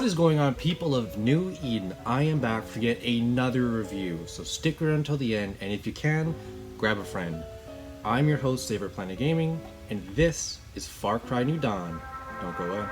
What is going on, people of New Eden? I am back for yet another review, so stick around until the end, and if you can, grab a friend. I'm your host, Saber Planet Gaming, and this is Far Cry New Dawn. Don't go away.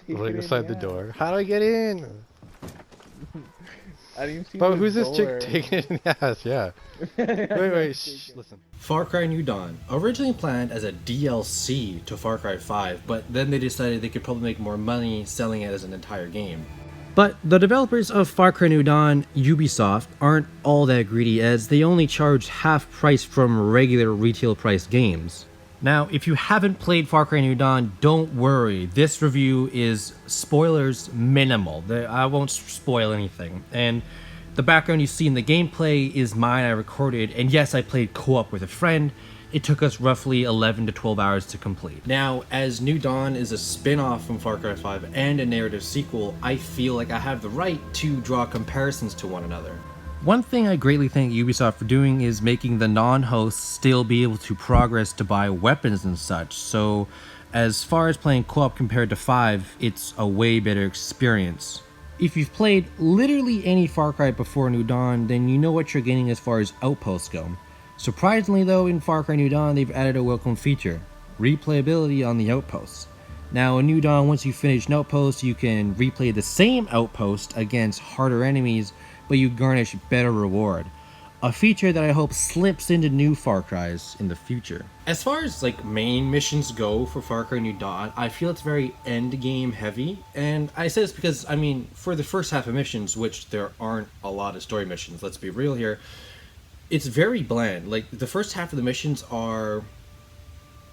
Like inside the door. How do I get in? I didn't see. But who's this chick taking it in the ass? Yeah. Wait, shh, listen. Far Cry New Dawn, originally planned as a DLC to Far Cry 5, but then they decided they could probably make more money selling it as an entire game. But the developers of Far Cry New Dawn, Ubisoft, aren't all that greedy, as they only charge half price from regular retail price games. Now, if you haven't played Far Cry New Dawn, don't worry. This review is spoilers minimal. I won't spoil anything. And the background you see in the gameplay is mine. I recorded, and yes, I played co-op with a friend. It took us roughly 11 to 12 hours to complete. Now, as New Dawn is a spin-off from Far Cry 5 and a narrative sequel, I feel like I have the right to draw comparisons to one another. One thing I greatly thank Ubisoft for doing is making the non-hosts still be able to progress to buy weapons and such, so as far as playing co-op compared to 5, it's a way better experience. If you've played literally any Far Cry before New Dawn, then you know what you're getting as far as outposts go. Surprisingly though, in Far Cry New Dawn, they've added a welcome feature: replayability on the outposts. Now in New Dawn, once you finish an outpost, you can replay the same outpost against harder enemies, but you garnish better reward. A feature that I hope slips into new Far Cries in the future. As far as main missions go for Far Cry New Dawn, I feel it's very end game heavy. And I say this because, for the first half of missions, which there aren't a lot of story missions, let's be real here, it's very bland. The first half of the missions are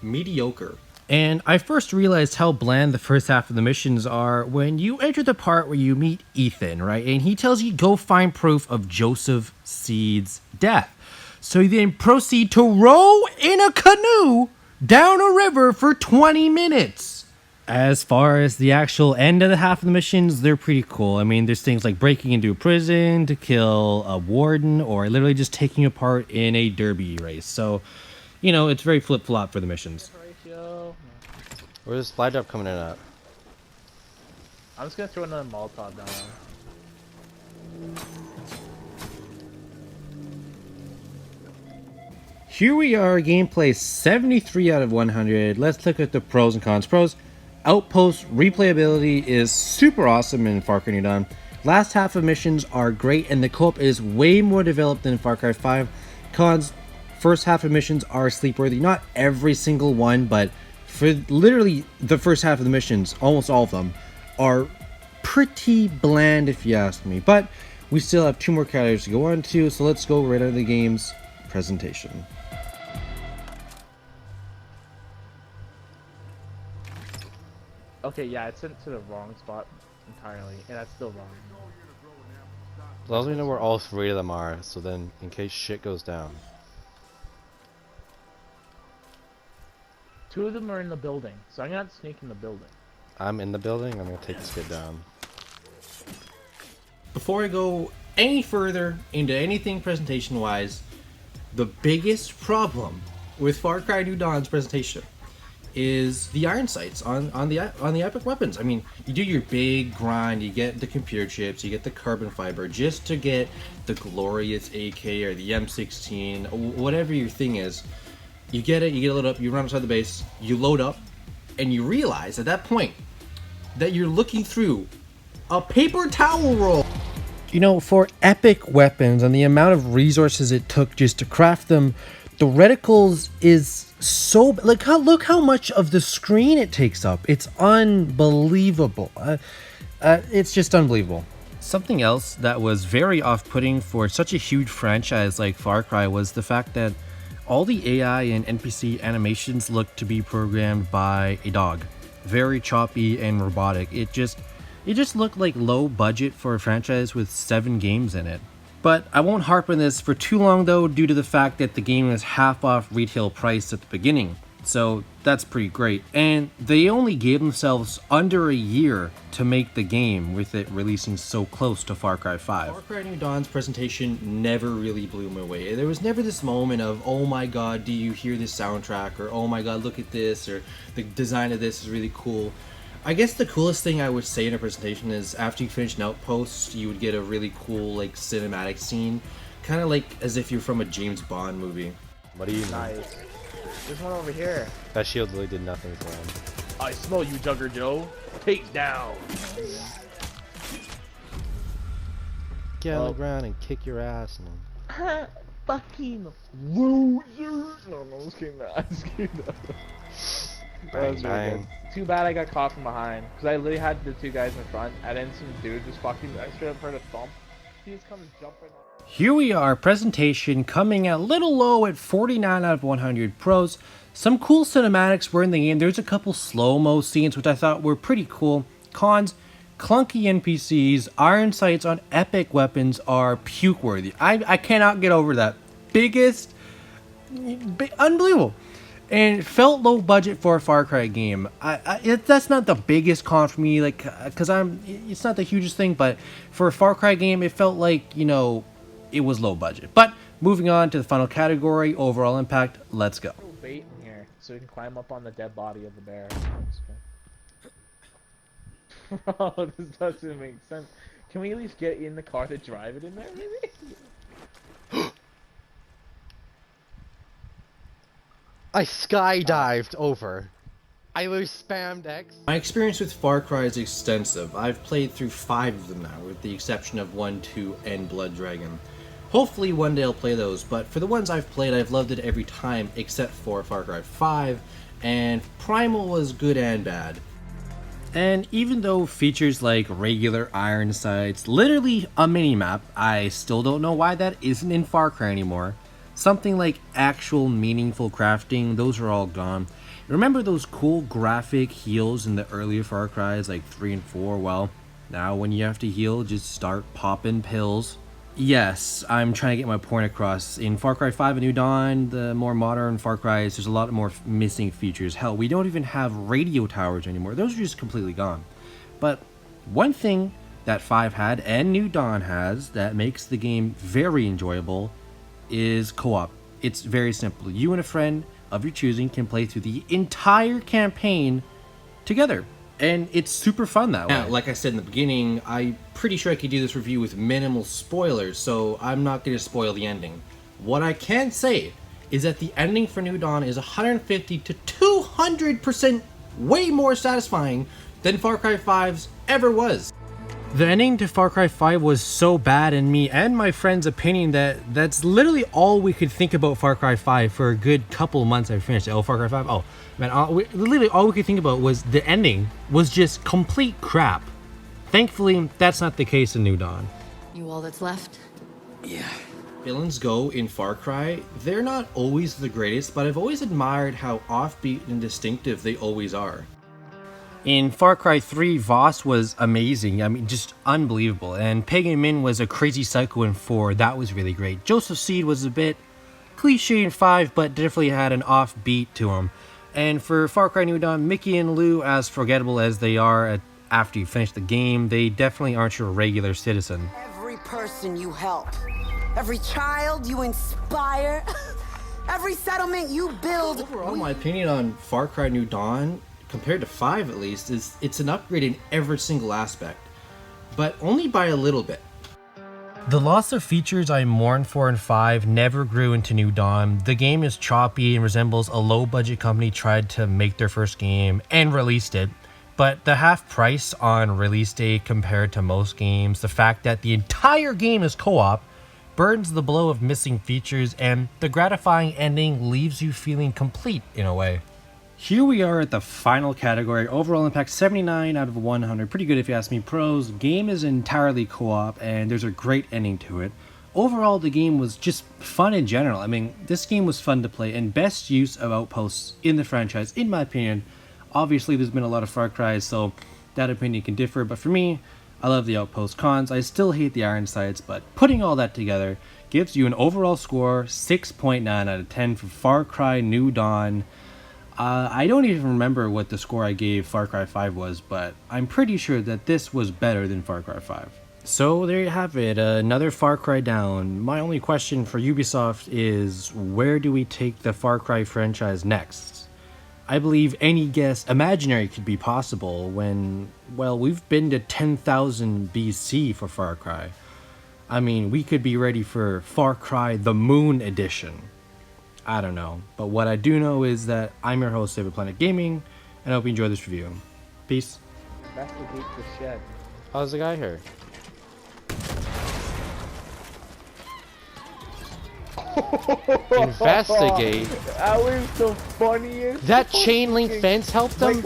mediocre. And I first realized how bland the first half of the missions are when you enter the part where you meet Ethan, right? And he tells you go find proof of Joseph Seed's death. So you then proceed to row in a canoe down a river for 20 minutes. As far as the actual end of the half of the missions, they're pretty cool. There's things like breaking into a prison to kill a warden, or literally just taking a part in a derby race. So, it's very flip-flop for the missions. Where's this slide drop coming in at? I'm just gonna throw another Molotov down. Here we are, gameplay 73 out of 100. Let's look at the pros and cons. Pros: outpost replayability is super awesome in Far Cry New Dawn. Last half of missions are great, and the co-op is way more developed than Far Cry 5. Cons: first half of missions are sleep-worthy. Not every single one, but for literally the first half of the missions, almost all of them are pretty bland if you ask me. But we still have 2 more categories to go on to, so let's go right into the game's presentation. Okay, yeah, it's sent to the wrong spot entirely, and that's still wrong. As long as we know where all 3 of them are, so then in case shit goes down. 2 of them are in the building, so I'm gonna sneak in the building. I'm in the building, I'm gonna take this kid down. Before I go any further into anything presentation-wise, the biggest problem with Far Cry New Dawn's presentation is the iron sights on the epic weapons. You do your big grind, you get the computer chips, you get the carbon fiber just to get the glorious AK or the M16, whatever your thing is. You get it, you get it loaded up, you run outside the base, you load up, and you realize at that point that you're looking through a paper towel roll. For epic weapons and the amount of resources it took just to craft them, the reticles is so... look how much of the screen it takes up. It's unbelievable. It's just unbelievable. Something else that was very off-putting for such a huge franchise like Far Cry was the fact that all the AI and NPC animations look to be programmed by a dog. Very choppy and robotic. It just looked like low budget for a franchise with 7 games in it. But I won't harp on this for too long though, due to the fact that the game is half off retail price at the beginning. So that's pretty great. And they only gave themselves under a year to make the game, with it releasing so close to Far Cry 5. Far Cry New Dawn's presentation never really blew me away. There was never this moment of, oh my god, do you hear this soundtrack? Or oh my god, look at this, or the design of this is really cool. I guess the coolest thing I would say in a presentation is after you finish an outpost, you would get a really cool like cinematic scene. Kind of like as if you're from a James Bond movie. What do you know? Nice. There's one over here. That shield really did nothing for him. I smell you, Jugger Joe. Take down. Get on the ground and kick your ass, man. Fucking loser. No, just kidding. Just kidding. That was really good. Too bad I got caught from behind, because I literally had the two guys in front, and then some dude just fucking, I straight up heard a thump. He just comes jumping. Here we are, presentation coming a little low at 49 out of 100 pros. Some cool cinematics were in the game. There's a couple slow-mo scenes which I thought were pretty cool. Cons, clunky NPCs, iron sights on epic weapons are puke-worthy. I cannot get over that. Unbelievable. And it felt low budget for a Far Cry game. That's not the biggest con for me, like, cause it's not the hugest thing, but for a Far Cry game, it felt like, you know, it was low budget. But moving on to the final category, overall impact, let's go. Bait in here, so we can climb up on the dead body of the bear. Oh, this doesn't make sense. Can we at least get in the car to drive it in there, maybe? I skydived over. I literally spammed X. My experience with Far Cry is extensive. I've played through 5 of them now, with the exception of 1, 2, and Blood Dragon. Hopefully one day I'll play those, but for the ones I've played, I've loved it every time except for Far Cry 5, and Primal was good and bad. And even though features like regular iron sights, literally a mini-map, I still don't know why that isn't in Far Cry anymore. Something like actual meaningful crafting, those are all gone. Remember those cool graphic heals in the earlier Far Cries like 3 and 4? Well, now when you have to heal, just start popping pills. Yes, I'm trying to get my point across. In Far Cry 5 and New Dawn, the more modern Far Cries, there's a lot more missing features. Hell, we don't even have radio towers anymore. Those are just completely gone. But one thing that 5 had and New Dawn has that makes the game very enjoyable is co-op. It's very simple. You and a friend of your choosing can play through the entire campaign together, and it's super fun that way. Now, like I said in the beginning, I'm pretty sure I could do this review with minimal spoilers, so I'm not going to spoil the ending. What I can say is that the ending for New Dawn is 150 to 200% way more satisfying than Far Cry 5's ever was. The ending to Far Cry 5 was so bad in me and my friend's opinion that that's literally all we could think about Far Cry 5 for a good couple months after finished it. Oh, Far Cry 5? Oh, man, literally all we could think about was the ending was just complete crap. Thankfully, that's not the case in New Dawn. You all that's left? Yeah. Villains go in Far Cry, they're not always the greatest, but I've always admired how offbeat and distinctive they always are. In Far Cry 3, Voss was amazing. I mean, just unbelievable. And Pagan Min was a crazy psycho in 4. That was really great. Joseph Seed was a bit cliche in 5, but definitely had an offbeat to him. And for Far Cry New Dawn, Mickey and Lou, as forgettable as they are after you finish the game, they definitely aren't your regular citizen. Every person you help, every child you inspire, every settlement you build. Overall, my opinion on Far Cry New Dawn, compared to 5 at least, is it's an upgrade in every single aspect, but only by a little bit. The loss of features I mourned for in 5 never grew into New Dawn. The game is choppy and resembles a low-budget company tried to make their first game and released it, but the half price on release day compared to most games, the fact that the entire game is co-op, burdens the blow of missing features, and the gratifying ending leaves you feeling complete in a way. Here we are at the final category. Overall impact 79 out of 100. Pretty good if you ask me. Pros, game is entirely co-op and there's a great ending to it. Overall, the game was just fun in general. I mean, this game was fun to play and best use of outposts in the franchise, in my opinion. Obviously, there's been a lot of Far Cry, so that opinion can differ. But for me, I love the outpost. Cons, I still hate the iron sights, but putting all that together gives you an overall score 6.9 out of 10 for Far Cry New Dawn. I don't even remember what the score I gave Far Cry 5 was, but I'm pretty sure that this was better than Far Cry 5. So there you have it, another Far Cry down. My only question for Ubisoft is, where do we take the Far Cry franchise next? I believe any guess imaginary could be possible when, well, we've been to 10,000 BC for Far Cry. I mean, we could be ready for Far Cry The Moon Edition. I don't know, but what I do know is that I'm your host, David Planet Gaming, and I hope you enjoy this review. Peace. Investigate the shed. How's the guy here? Investigate? That was the funniest. That chain link fence helped them?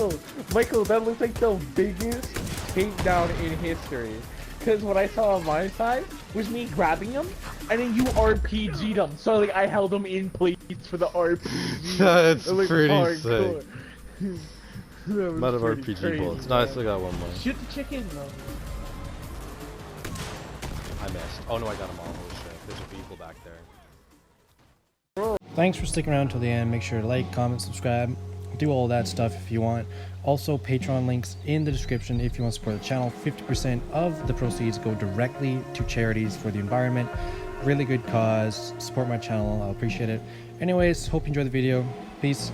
Michael, that looks like the biggest takedown in history. Because what I saw on my side was me grabbing him, and then you RPG'd him. So like I held him in place for the RPG. That's It looked pretty hardcore. sick. That was Amount of pretty RPG crazy, bullets. No, I man. still got one more. Shoot the chicken. No. I missed. Oh no, I got them all. Holy shit. There's a vehicle back there. Thanks for sticking around till the end. Make sure to like, comment, subscribe, do all that stuff if you want. Also, Patreon links in the description if you want to support the channel. 50% of the proceeds go directly to charities for the environment. Really good cause. Support my channel. I'll appreciate it. Anyways, hope you enjoyed the video. Peace.